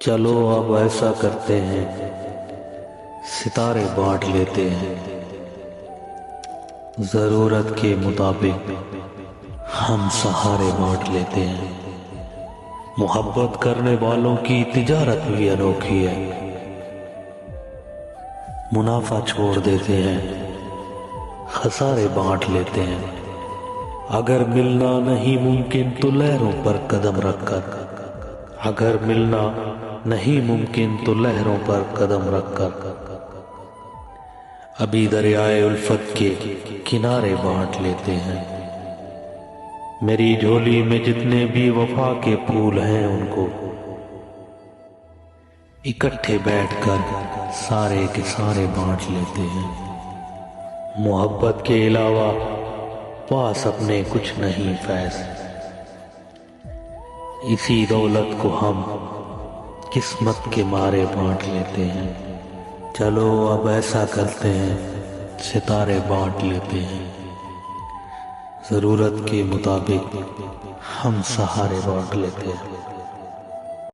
चलो अब ऐसा करते हैं, सितारे बांट लेते हैं। जरूरत के मुताबिक हम सहारे बांट लेते हैं। मोहब्बत करने वालों की तिजारत भी अनोखी है। मुनाफा छोड़ देते हैं, खसारे बांट लेते हैं। अगर मिलना नहीं मुमकिन तो लहरों पर कदम रखकर, अगर मिलना नहीं मुमकिन तो लहरों पर कदम रखकर अभी दरियाए उल्फत के किनारे बांट लेते हैं। मेरी झोली में जितने भी वफा के फूल हैं उनको इकट्ठे बैठकर सारे के सारे बांट लेते हैं। मोहब्बत के अलावा पास अपने कुछ नहीं फैज़, इसी दौलत को हम किस्मत के मारे बांट लेते हैं। चलो अब ऐसा करते हैं, सितारे बांट लेते हैं। जरूरत के मुताबिक हम सहारे बांट लेते हैं।